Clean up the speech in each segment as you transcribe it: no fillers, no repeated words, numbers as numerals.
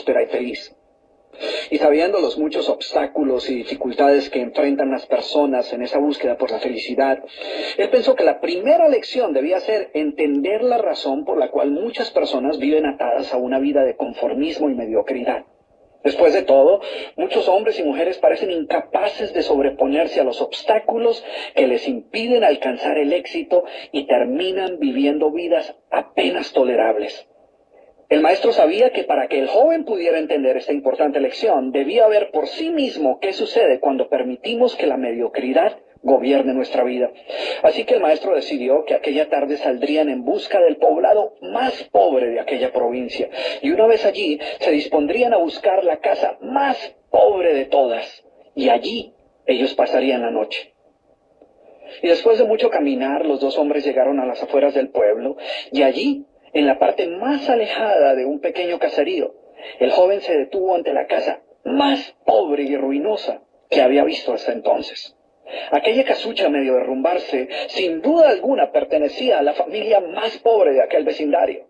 próspera y feliz. Y sabiendo los muchos obstáculos y dificultades que enfrentan las personas en esa búsqueda por la felicidad, él pensó que la primera lección debía ser entender la razón por la cual muchas personas viven atadas a una vida de conformismo y mediocridad. Después de todo, muchos hombres y mujeres parecen incapaces de sobreponerse a los obstáculos que les impiden alcanzar el éxito y terminan viviendo vidas apenas tolerables. El maestro sabía que para que el joven pudiera entender esta importante lección, debía ver por sí mismo qué sucede cuando permitimos que la mediocridad gobierne nuestra vida. Así que el maestro decidió que aquella tarde saldrían en busca del poblado más pobre de aquella provincia, y una vez allí se dispondrían a buscar la casa más pobre de todas, y allí ellos pasarían la noche. Y después de mucho caminar, los dos hombres llegaron a las afueras del pueblo, y allí, en la parte más alejada de un pequeño caserío, el joven se detuvo ante la casa más pobre y ruinosa que había visto hasta entonces. Aquella casucha medio derrumbarse, sin duda alguna pertenecía a la familia más pobre de aquel vecindario.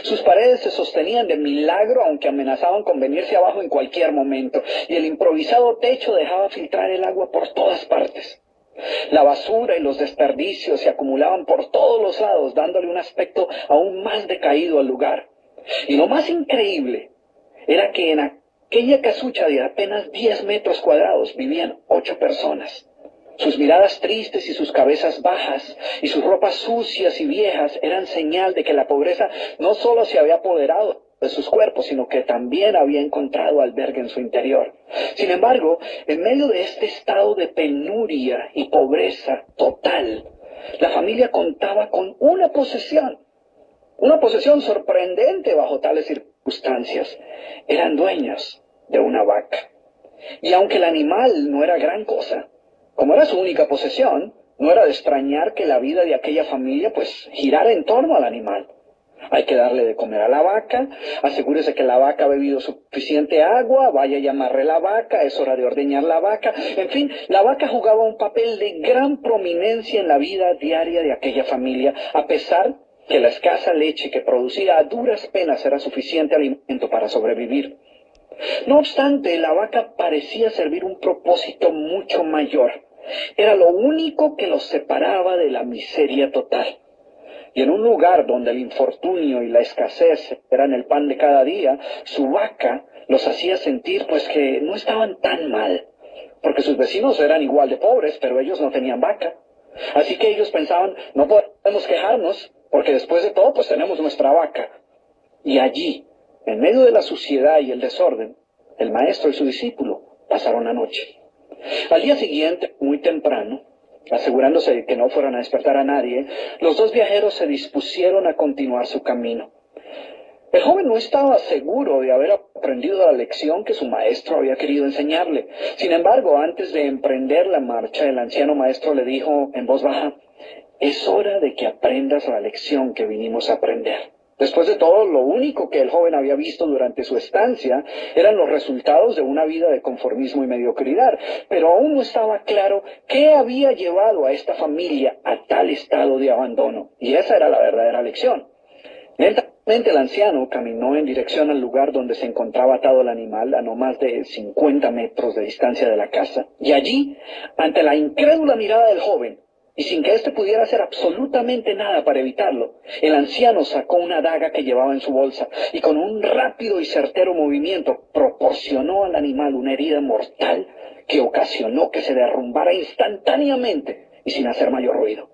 Sus paredes se sostenían de milagro, aunque amenazaban con venirse abajo en cualquier momento, y el improvisado techo dejaba filtrar el agua por todas partes. La basura y los desperdicios se acumulaban por todos los lados, dándole un aspecto aún más decaído al lugar. Y lo más increíble era que en aquella casucha de apenas 10 metros cuadrados vivían 8 personas. Sus miradas tristes y sus cabezas bajas y sus ropas sucias y viejas eran señal de que la pobreza no solo se había apoderado de sus cuerpos, sino que también había encontrado albergue en su interior. Sin embargo, en medio de este estado de penuria y pobreza total, la familia contaba con una posesión sorprendente bajo tales circunstancias. Eran dueños de una vaca. Y aunque el animal no era gran cosa, como era su única posesión, no era de extrañar que la vida de aquella familia girara en torno al animal. Hay que darle de comer a la vaca, asegúrese que la vaca ha bebido suficiente agua, vaya y amarre la vaca, es hora de ordeñar la vaca. En fin, la vaca jugaba un papel de gran prominencia en la vida diaria de aquella familia, a pesar que la escasa leche que producía a duras penas era suficiente alimento para sobrevivir. No obstante, la vaca parecía servir un propósito mucho mayor. Era lo único que los separaba de la miseria total. Y en un lugar donde el infortunio y la escasez eran el pan de cada día, su vaca los hacía sentir que no estaban tan mal, porque sus vecinos eran igual de pobres, pero ellos no tenían vaca. Así que ellos pensaban, no podemos quejarnos, porque después de todo tenemos nuestra vaca. Y allí, en medio de la suciedad y el desorden, el maestro y su discípulo pasaron la noche. Al día siguiente, muy temprano, asegurándose de que no fueran a despertar a nadie, los dos viajeros se dispusieron a continuar su camino. El joven no estaba seguro de haber aprendido la lección que su maestro había querido enseñarle. Sin embargo, antes de emprender la marcha, el anciano maestro le dijo en voz baja, «Es hora de que aprendas la lección que vinimos a aprender». Después de todo, lo único que el joven había visto durante su estancia eran los resultados de una vida de conformismo y mediocridad, pero aún no estaba claro qué había llevado a esta familia a tal estado de abandono, y esa era la verdadera lección. Lentamente el anciano caminó en dirección al lugar donde se encontraba atado el animal, a no más de 50 metros de distancia de la casa, y allí, ante la incrédula mirada del joven, y sin que éste pudiera hacer absolutamente nada para evitarlo, el anciano sacó una daga que llevaba en su bolsa y con un rápido y certero movimiento proporcionó al animal una herida mortal que ocasionó que se derrumbara instantáneamente y sin hacer mayor ruido.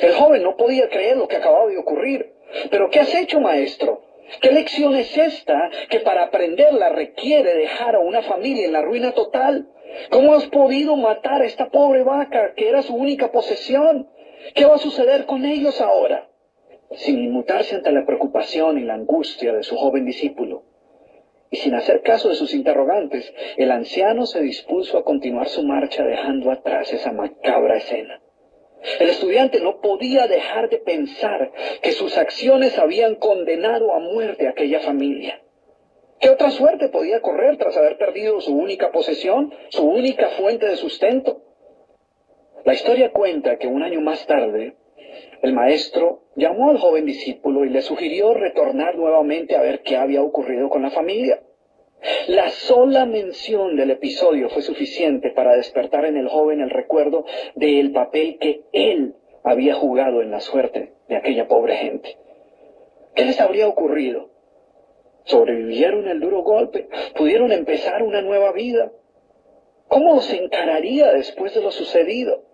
El joven no podía creer lo que acababa de ocurrir. «¿Pero qué has hecho, maestro? ¿Qué lección es esta que para aprenderla requiere dejar a una familia en la ruina total? ¿Cómo has podido matar a esta pobre vaca que era su única posesión? ¿Qué va a suceder con ellos ahora?» Sin inmutarse ante la preocupación y la angustia de su joven discípulo, y sin hacer caso de sus interrogantes, el anciano se dispuso a continuar su marcha dejando atrás esa macabra escena. El estudiante no podía dejar de pensar que sus acciones habían condenado a muerte a aquella familia. ¿Qué otra suerte podía correr tras haber perdido su única posesión, su única fuente de sustento? La historia cuenta que un año más tarde, el maestro llamó al joven discípulo y le sugirió retornar nuevamente a ver qué había ocurrido con la familia. La sola mención del episodio fue suficiente para despertar en el joven el recuerdo del papel que él había jugado en la suerte de aquella pobre gente. ¿Qué les habría ocurrido? ¿Sobrevivieron el duro golpe? ¿Pudieron empezar una nueva vida? ¿Cómo se encararía después de lo sucedido?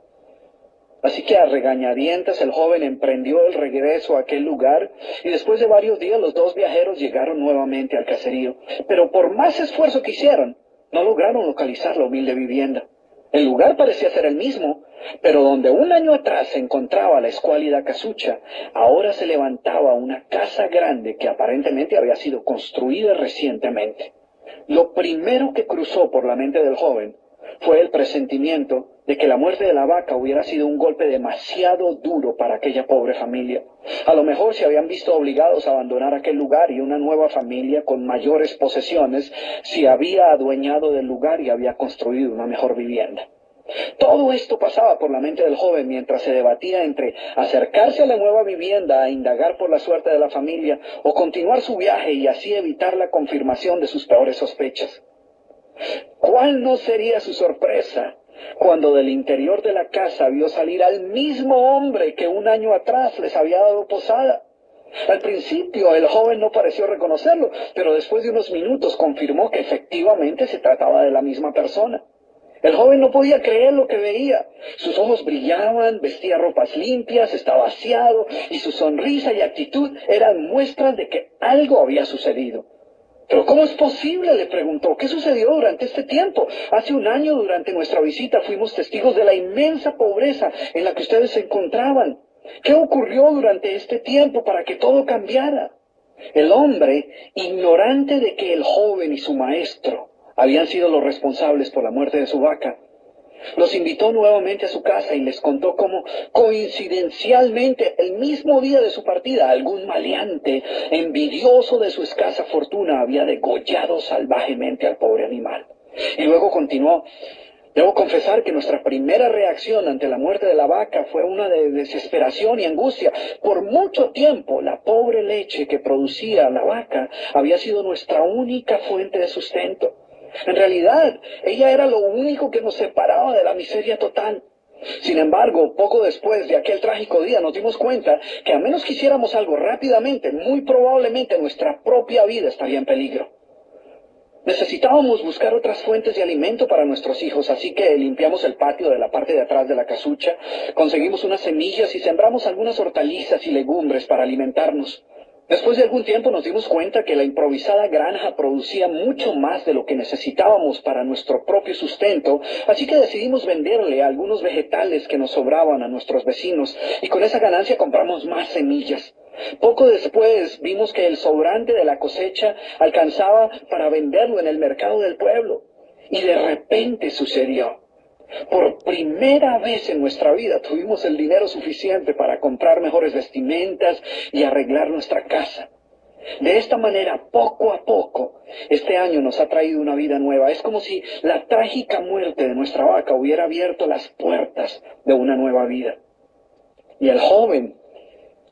Así que a regañadientes el joven emprendió el regreso a aquel lugar y después de varios días los dos viajeros llegaron nuevamente al caserío. Pero por más esfuerzo que hicieron, no lograron localizar la humilde vivienda. El lugar parecía ser el mismo, pero donde un año atrás se encontraba la escuálida casucha, ahora se levantaba una casa grande que aparentemente había sido construida recientemente. Lo primero que cruzó por la mente del joven fue el presentimiento de que la muerte de la vaca hubiera sido un golpe demasiado duro para aquella pobre familia. A lo mejor se habían visto obligados a abandonar aquel lugar y una nueva familia con mayores posesiones se había adueñado del lugar y había construido una mejor vivienda. Todo esto pasaba por la mente del joven mientras se debatía entre acercarse a la nueva vivienda a indagar por la suerte de la familia o continuar su viaje y así evitar la confirmación de sus peores sospechas. ¿Cuál no sería su sorpresa cuando del interior de la casa vio salir al mismo hombre que un año atrás les había dado posada? Al principio el joven no pareció reconocerlo, pero después de unos minutos confirmó que efectivamente se trataba de la misma persona. El joven no podía creer lo que veía. Sus ojos brillaban, vestía ropas limpias, estaba aseado y su sonrisa y actitud eran muestras de que algo había sucedido. ¿Pero cómo es posible?, le preguntó. ¿Qué sucedió durante este tiempo? Hace un año, durante nuestra visita, fuimos testigos de la inmensa pobreza en la que ustedes se encontraban. ¿Qué ocurrió durante este tiempo para que todo cambiara? El hombre, ignorante de que el joven y su maestro habían sido los responsables por la muerte de su vaca, los invitó nuevamente a su casa y les contó cómo, coincidencialmente, el mismo día de su partida, algún maleante, envidioso de su escasa fortuna, había degollado salvajemente al pobre animal. Y luego continuó: debo confesar que nuestra primera reacción ante la muerte de la vaca fue una de desesperación y angustia. Por mucho tiempo, la pobre leche que producía la vaca había sido nuestra única fuente de sustento. En realidad, ella era lo único que nos separaba de la miseria total. Sin embargo, poco después de aquel trágico día nos dimos cuenta que a menos que hiciéramos algo rápidamente, muy probablemente nuestra propia vida estaría en peligro. Necesitábamos buscar otras fuentes de alimento para nuestros hijos, así que limpiamos el patio de la parte de atrás de la casucha, conseguimos unas semillas y sembramos algunas hortalizas y legumbres para alimentarnos. Después de algún tiempo nos dimos cuenta que la improvisada granja producía mucho más de lo que necesitábamos para nuestro propio sustento, así que decidimos venderle algunos vegetales que nos sobraban a nuestros vecinos y con esa ganancia compramos más semillas. Poco después vimos que el sobrante de la cosecha alcanzaba para venderlo en el mercado del pueblo. Y de repente sucedió. Por primera vez en nuestra vida tuvimos el dinero suficiente para comprar mejores vestimentas y arreglar nuestra casa. De esta manera, poco a poco, este año nos ha traído una vida nueva. Es como si la trágica muerte de nuestra vaca hubiera abierto las puertas de una nueva vida. Y el joven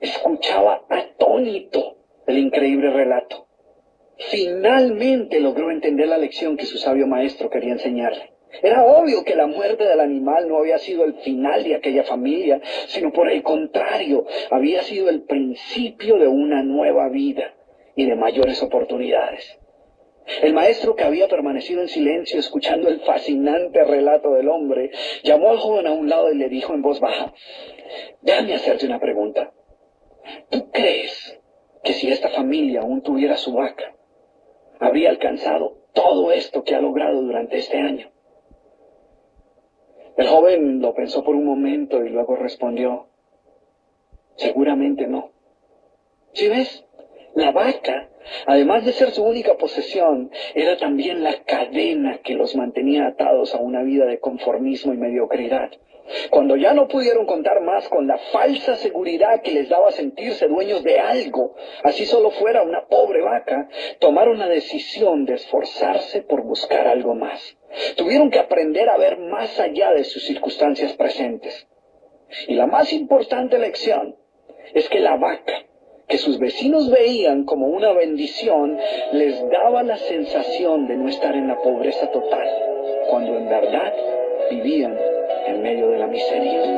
escuchaba atónito el increíble relato. Finalmente logró entender la lección que su sabio maestro quería enseñarle. Era obvio que la muerte del animal no había sido el final de aquella familia, sino por el contrario, había sido el principio de una nueva vida y de mayores oportunidades. El maestro, que había permanecido en silencio escuchando el fascinante relato del hombre, llamó al joven a un lado y le dijo en voz baja: déjame hacerte una pregunta. ¿Tú crees que si esta familia aún tuviera su vaca, habría alcanzado todo esto que ha logrado durante este año? El joven lo pensó por un momento y luego respondió: seguramente no. ¿Sí ves? La vaca, además de ser su única posesión, era también la cadena que los mantenía atados a una vida de conformismo y mediocridad. Cuando ya no pudieron contar más con la falsa seguridad que les daba sentirse dueños de algo, así solo fuera una pobre vaca, tomaron la decisión de esforzarse por buscar algo más. Tuvieron que aprender a ver más allá de sus circunstancias presentes. Y la más importante lección es que la vaca, que sus vecinos veían como una bendición, les daba la sensación de no estar en la pobreza total, cuando en verdad vivían en medio de la miseria.